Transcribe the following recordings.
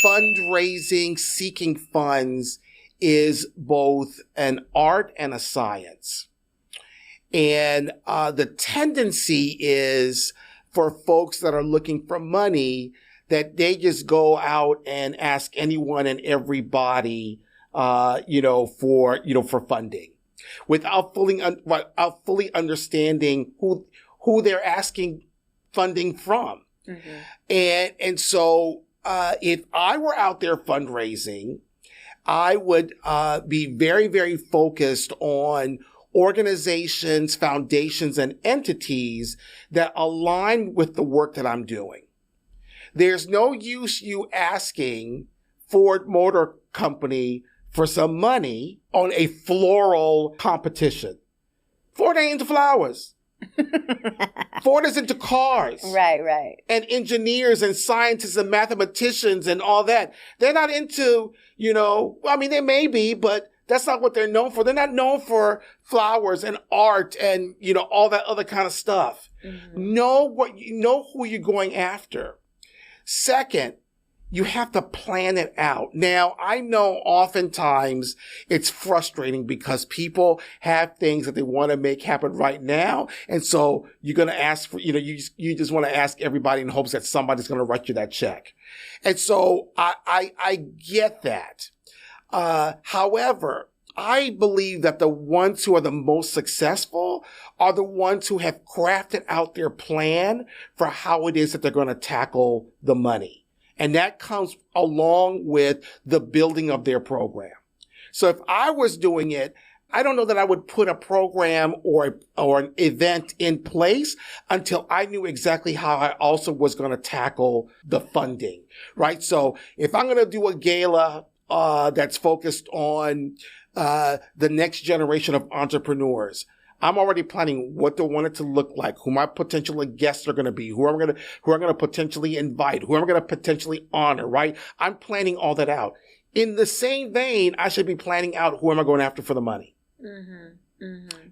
fundraising, seeking funds is both an art and a science. And the tendency is for folks that are looking for money that they just go out and ask anyone and everybody, for funding without fully understanding who they're asking funding from. Mm-hmm. And so if I were out there fundraising, I would be very, very focused on organizations, foundations, and entities that align with the work that I'm doing. There's no use you asking Ford Motor Company for some money on a floral competition. Ford ain't into flowers. Ford is into cars. Right. And engineers and scientists and mathematicians and all that. They're not into, they may be, but that's not what they're known for. They're not known for flowers and art and, all that other kind of stuff. Mm-hmm. Know who you're going after. Second, you have to plan it out. Now, I know oftentimes it's frustrating because people have things that they want to make happen right now. And so you're going to ask for, you just want to ask everybody in hopes that somebody's going to write you that check. And so I get that. However, I believe that the ones who are the most successful are the ones who have crafted out their plan for how it is that they're going to tackle the money. And that comes along with the building of their program. So if I was doing it, I don't know that I would put a program or an event in place until I knew exactly how I also was going to tackle the funding, right? So if I'm going to do a gala that's focused on the next generation of entrepreneurs, I'm already planning what do I want it to look like, who my potential guests are going to be, who I'm going to potentially invite, who I'm going to potentially honor, right? I'm planning all that out. In the same vein, I should be planning out who am I going after for the money,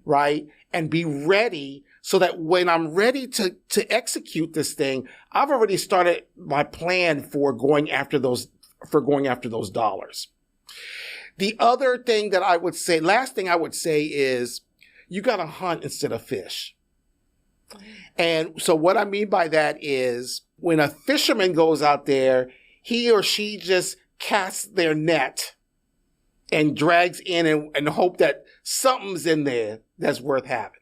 right? And be ready so that when I'm ready to execute this thing, I've already started my plan for going after those dollars. The other thing that I would say, last thing I would say is, you got to hunt instead of fish. And so what I mean by that is when a fisherman goes out there, he or she just casts their net and drags in and hope that something's in there that's worth having.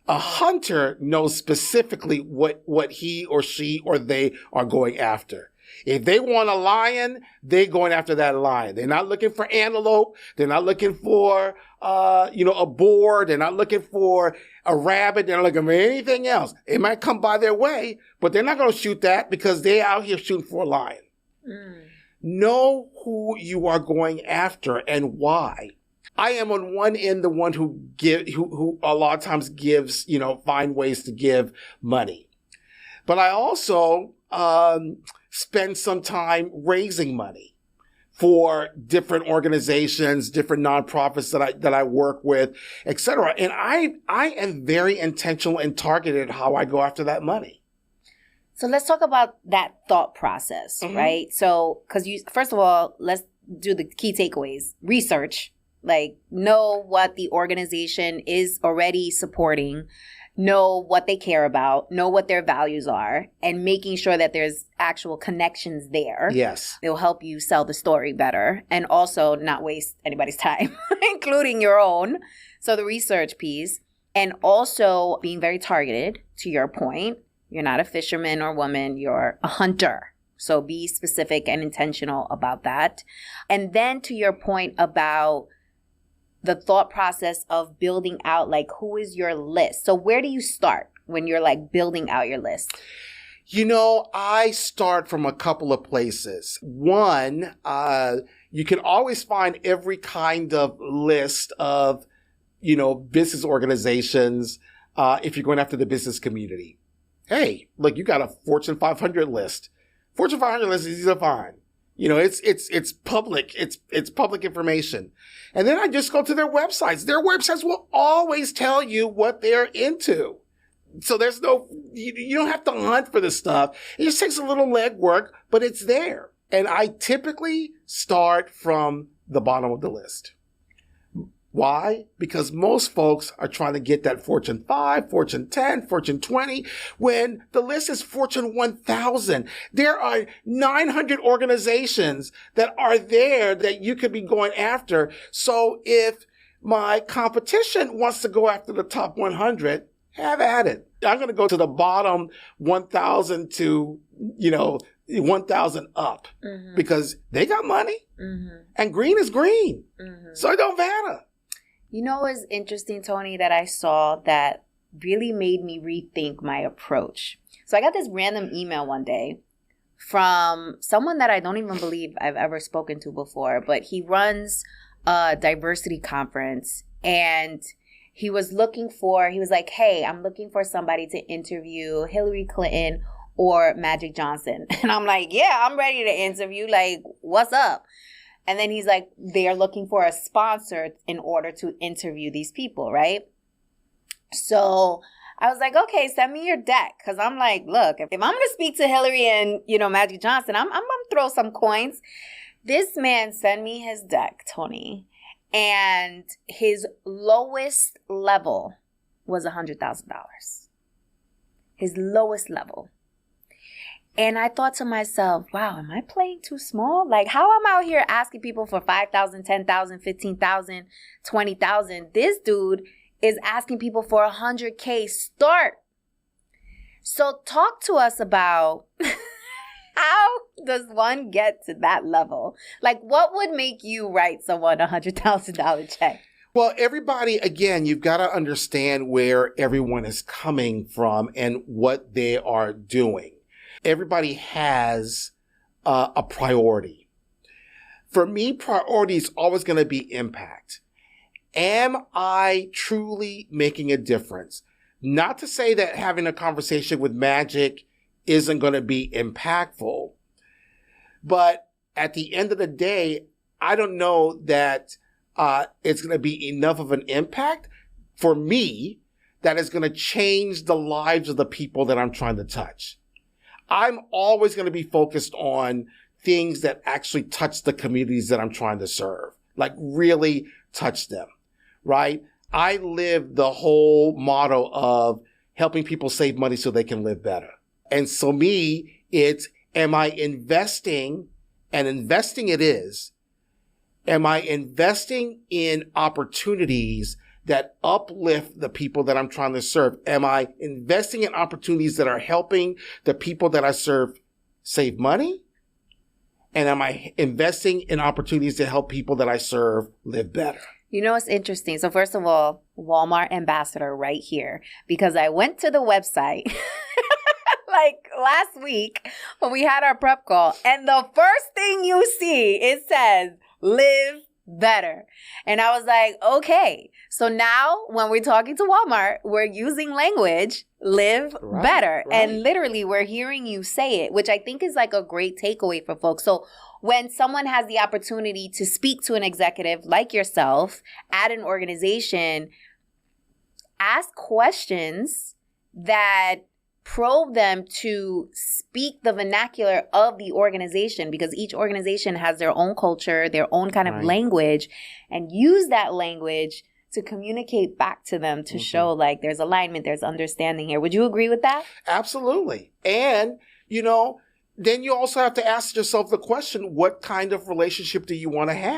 A hunter knows specifically what he or she or they are going after. If they want a lion, they're going after that lion. They're not looking for antelope. They're not looking for, a boar. They're not looking for a rabbit. They're not looking for anything else. It might come by their way, but they're not going to shoot that because they're out here shooting for a lion. Know who you are going after and why. I am on one end the one who a lot of times gives, find ways to give money. But I also spend some time raising money for different organizations, different nonprofits that I work with, et cetera. And I am very intentional and targeted how I go after that money. So let's talk about that thought process, right? So, first of all, let's do the key takeaways. Research, know what the organization is already supporting, know what they care about, know what their values are, and making sure that there's actual connections there. Yes. It'll help you sell the story better and also not waste anybody's time, including your own. So the research piece, and also being very targeted, to your point. You're not a fisherman or woman, you're a hunter. So be specific and intentional about that. And then to your point about the thought process of building out, who is your list? So where do you start when you're building out your list? I start from a couple of places. One, you can always find every kind of list of, business organizations if you're going after the business community. Hey, look, you got a Fortune 500 list. Fortune 500 list is easy to find. It's public. It's public information. And then I just go to their websites. Their websites will always tell you what they're into. So there's you don't have to hunt for this stuff. It just takes a little legwork, but it's there. And I typically start from the bottom of the list. Why? Because most folks are trying to get that Fortune 5, Fortune 10, Fortune 20, when the list is Fortune 1000. There are 900 organizations that are there that you could be going after. So if my competition wants to go after the top 100, have at it. I'm going to go to the bottom 1,000 to, 1,000 up because they got money and green is green. So it don't matter. You know what's interesting, Tony, that I saw that really made me rethink my approach? So I got this random email one day from someone that I don't even believe I've ever spoken to before, but he runs a diversity conference, and he was like, hey, I'm looking for somebody to interview Hillary Clinton or Magic Johnson. And I'm like, yeah, I'm ready to interview. Like, what's up? And then he's like, they are looking for a sponsor in order to interview these people, right? So I was like, okay, send me your deck. Because I'm like, look, if I'm going to speak to Hillary and, Magic Johnson, I'm going to throw some coins. This man sent me his deck, Tony. And his lowest level was $100,000. His lowest level. And I thought to myself, wow, am I playing too small? Like, how I'm out here asking people for 5,000, 10,000, 15,000, 20,000. This dude is asking people for $100K start. So talk to us about how does one get to that level? Like, what would make you write someone a $100,000 check? Well, everybody, again, you've got to understand where everyone is coming from and what they are doing. Everybody has a priority. For me, priority is always going to be impact. Am I truly making a difference? Not to say that having a conversation with Magic isn't going to be impactful, but at the end of the day, I don't know that it's going to be enough of an impact for me that is going to change the lives of the people that I'm trying to touch. I'm always going to be focused on things that actually touch the communities that I'm trying to serve, like really touch them, right? I live the whole motto of helping people save money so they can live better. And so me, it's, am I investing, and investing it is, am I investing in opportunities that uplift the people that I'm trying to serve? Am I investing in opportunities that are helping the people that I serve save money? And am I investing in opportunities to help people that I serve live better? You know what's interesting? So first of all, Walmart ambassador right here, because I went to the website like last week when we had our prep call, and the first thing you see, it says, live better. And I was like, okay. So now when we're talking to Walmart, we're using language, live better. Right. And literally we're hearing you say it, which I think is like a great takeaway for folks. So when someone has the opportunity to speak to an executive like yourself at an organization, ask questions that probe them to speak the vernacular of the organization, because each organization has their own culture, their own kind of language, and use that language to communicate back to them to show like there's alignment, there's understanding here. Would you agree with that? Absolutely. And, then you also have to ask yourself the question, what kind of relationship do you want to have?